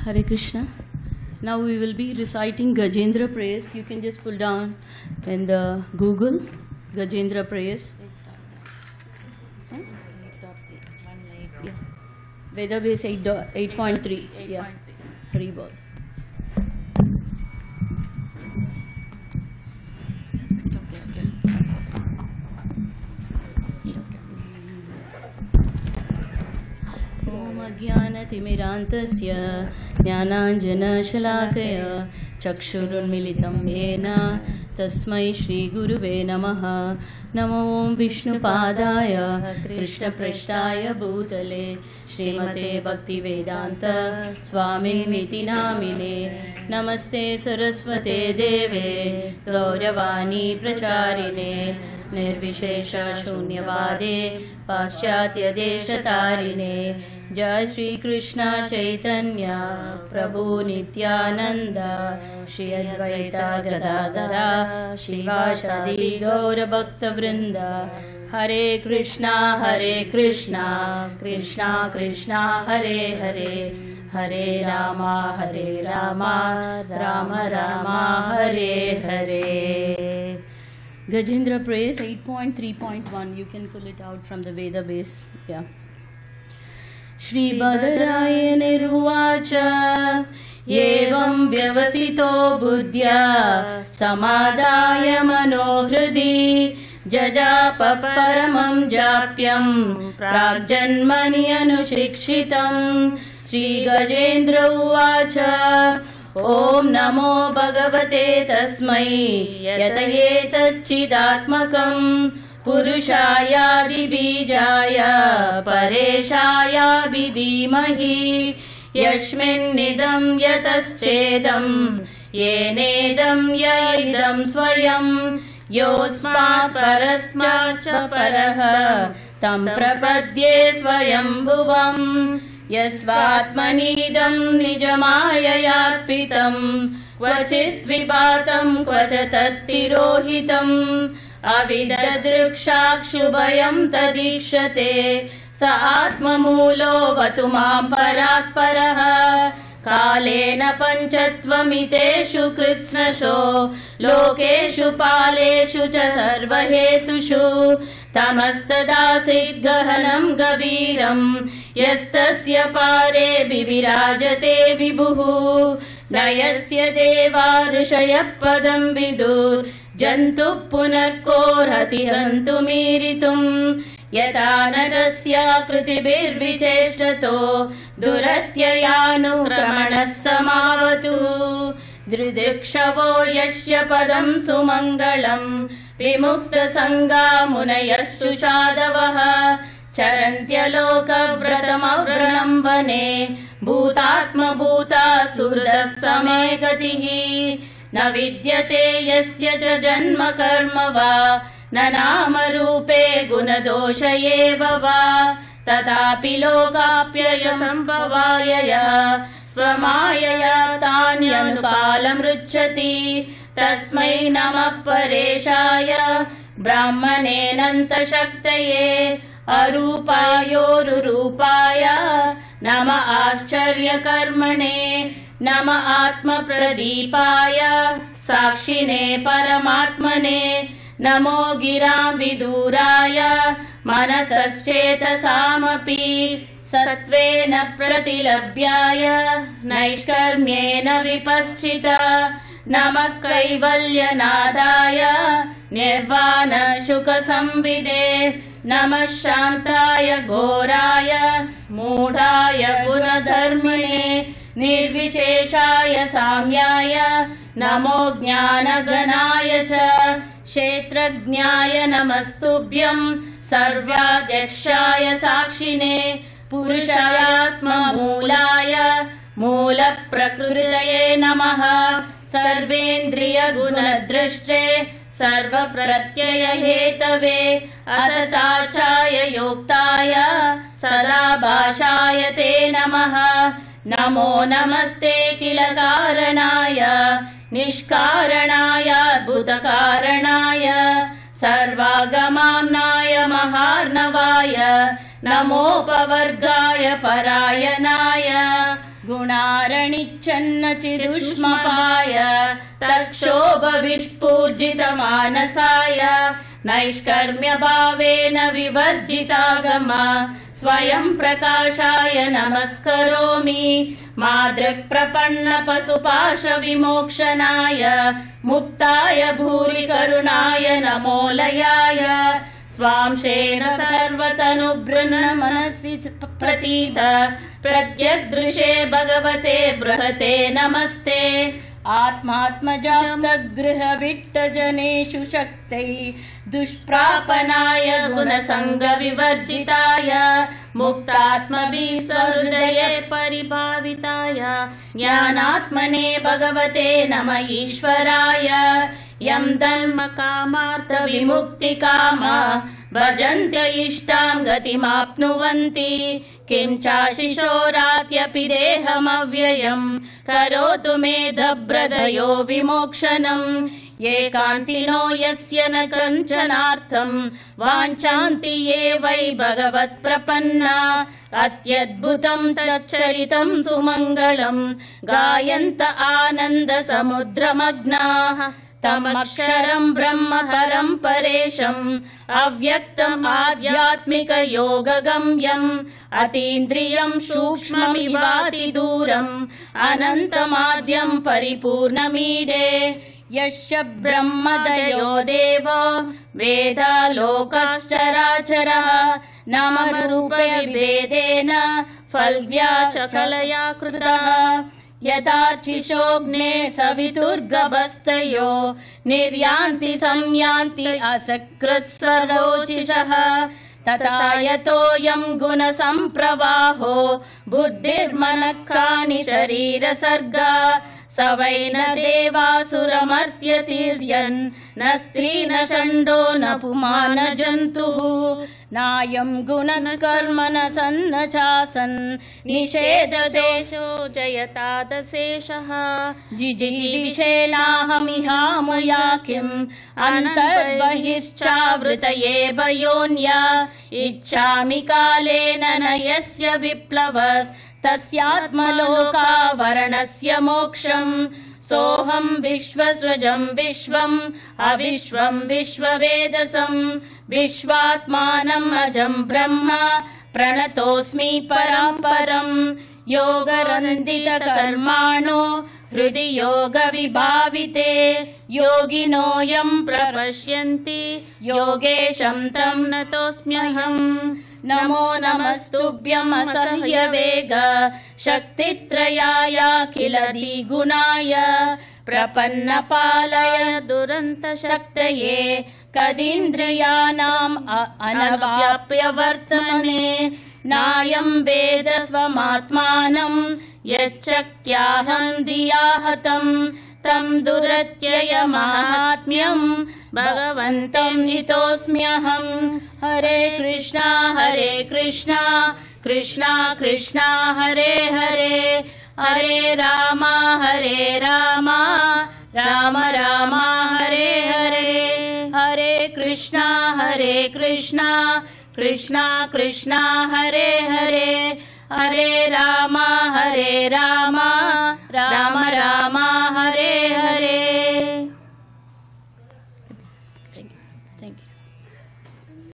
Hare Krishna. Now we will be reciting Gajendra prayers. You can just pull down in the Google Gajendra prayers. Yeah. Veda base 8.3. Yeah. Hari Bol. ज्ञानतिमिरान्तस्य ज्ञानाञ्जनशलाकया चक्षुरुन्मिलितं येन तस्मै श्रीगुरुवे नमः। नमो विष्णुपादाय कृष्णपृष्ठाय भूतले श्रीमते भक्तिवेदान्त स्वामिन्निति नामिने। नमस्ते सरस्वते देवे गौरवाणी प्रचारिणे निर्विशेष शून्यवादे पाश्चात्यदेशतारिणे। जय श्री कृष्ण चैतन्य प्रभु नित्यानंद श्री अद्वैत गदाधर शिवासादि गौर भक्त वृंद। हरे Krishna Krishna Krishna Hare Hare Hare Ram Ram Ram Hare Hare. Gajendra praise 8.3.1. You can pull it out from the Veda base. Yeah. Shri Badarayaniruvacha evam vyavasito buddhya samadaya manohridi jajapa paramam japyam pragjanmani anushikshitam। Shri Gajendra uvacha ओम नमो भगवते तस्मै यतयेतच्चिदात्मकं पुरुषायादिबीजाय परेशायाभिधीमहि यस्मिन्निदं यतश्चेदं येनेदं य इदं स्वयं योऽस्मात् परस्माच्च परः तं प्रपद्ये स्वयंभुवम्। यस्वात्मनीदं निजमाययार्पितं क्वचित् विभातं क्वच तत्तिरोहितम् अविददृक्षाक्षुभयं तदीक्षते स आत्ममूलो वतु मां परात् परः। कालेन पञ्चत्वमितेषु कृत्स्नशो लोकेषु पालेषु च सर्वहेतुषु तमस्तदासीत् गहनं गभीरं यस्तस्य पारे विविराजते विभुः। न यस्य देवा ऋषयः पदं विदुर्जन्तुः पुनर्कोऽर्हति हन्तुमीरितुम्। यथा नरस्याकृतिभिर्विचेष्टतो दुरत्ययानुक्रमणः समावतुः। दृदिक्षवो यस्य पदं सुमङ्गलं विमुक्तसङ्गा मुनयस्तु साधवः चरन्त्यलोकव्रतमव्रणं वने भूतात्मभूता सुहृदः समे गतिः। न विद्यते यस्य च जन्म कर्म वा न नामरूपे गुणदोष एव वा तथापि लोकाप्ययसम्भवायया स्वमायया तान्यनुकालमृच्छति। तस्मै नमः परेशाय ब्राह्मणेऽनन्तशक्तये अरूपायोरुरूपाय नम आश्चर्यकर्मणे नम आत्मप्रदीपाय साक्षिणे परमात्मने। नमो गिरां विदूराय मनसश्चेतसामपि सत्त्वेन प्रतिलभ्याय नैष्कर्म्येन विपश्चिता। नमः कैवल्यनादाय निर्वाणसुखसंविदे नमः शान्ताय घोराय मूढाय गुणधर्मिणे निर्विशेषाय साम्याय नमो ज्ञानगणाय च क्षेत्रज्ञाय नमस्तुभ्यं सर्वाध्यक्षाय साक्षिणे पुरुषायात्ममूलाय मूलप्रकृतये नमः। सर्वेन्द्रियगुणदृष्टे सर्वप्रत्ययहेतवे असताचाय योक्ताय सदा भाषाय ते नमः। नमो नमस्ते किल कारणाय निष्कारणाय अद्भुतकारणाय सर्वागमाम्नाय महार्णवाय नमोपवर्गाय परायणाय गुणारणिच्छन्न चिदुष्मपाय तक्षोभविस्फूर्जितमानसाय नैष्कर्म्यभावेन विवर्जितागम स्वयं प्रकाशाय नमस्करोमि मादृक्प्रपन्नपशुपाशविमोक्षणाय मुक्ताय भूरि करुणाय नमोलयाय स्वांशेन सर्वतनुभृन्न मनसि प्रतीत प्रत्यग्दृशे भगवते बृहते नमस्ते आत्मात्मजागृहविट्टजनेषु शक्तै दुष्प्रापनाय गुणसङ्गविवर्जिताय मुक्तात्मभिस्वहृदये परिभाविताय ज्ञानात्मने भगवते नम ईश्वराय यं धर्मकामार्थविमुक्तिकाम भजन्त्य इष्टां गतिमाप्नुवन्ति किं चाशिशोरात्यपि देहमव्ययं करोतु मेधभ्रदयो विमोक्षणम् एकान्तिनो यस्य न चञ्चनार्थं वाञ्छन्ति ये वै भगवत्प्रपन्ना अत्यद्भुतं तच्चरितं सुमङ्गलं गायन्त आनन्दसमुद्रमग्नाः तमक्षरं ब्रह्म परं परेशम् अव्यक्तम् आध्यात्मिकयोगगम्यम् अतीन्द्रियं सूक्ष्ममिवातिदूरम् अनन्तमाद्यं परिपूर्णमीडे यस्य ब्रह्मदयो देवो वेदा लोकश्चराचरः नामरूपविभेदेन फल्व्याचकलया कृतः यथार्चिषोऽग्ने सवितुर्गभस्तयो निर्यान्ति संयान्ति असकृत्स्वरोचिषः तथा यतोऽयं गुणसम्प्रवाहो बुद्धिर्मनःखानि शरीरसर्गा स वै न देवासुरमर्त्यतिर्यन् न स्त्री न षण्डो न पुमान् जन्तुः नायं गुणकर्म न सन्न चासन् निषेधदेशो जयतादशेषः जिजीविषेणाहमिहामुया किम् अन्तर्बहिश्चावृतये भयोन्या इच्छामि कालेन न यस्य विप्लवस् तस्यात्मलोकावरणस्य मोक्षम् सोऽहं विश्वसृजं विश्वम् अविश्वं विश्ववेदसं विश्वात्मानम् अजं ब्रह्म प्रणतोऽस्मि पराम्परम् योगरन्दितकर्माणो हृदि योगविभाविते योगिनोऽयं प्रपश्यन्ति योगेशं तं नतोऽस्म्यहम् नमो नमस्तुभ्यं असह्यवेग शक्तित्रयाय किल द्विगुणाय प्रपन्नपालय दुरन्तशक्तये कदीन्द्रियाणाम् अनवाप्य वर्तमने नायं वेद स्वमात्मानं यच्चक्त्याहं धिया हतं तं दुरत्ययमाहात्म्यं भगवन्तं नितोऽस्म्यहं हरे कृष्णा कृष्णा कृष्णा हरे हरे हरे राम राम राम हरे हरे हरे कृष्णा कृष्णा कृष्णा हरे हरे हरे राम राम राम हरे हरे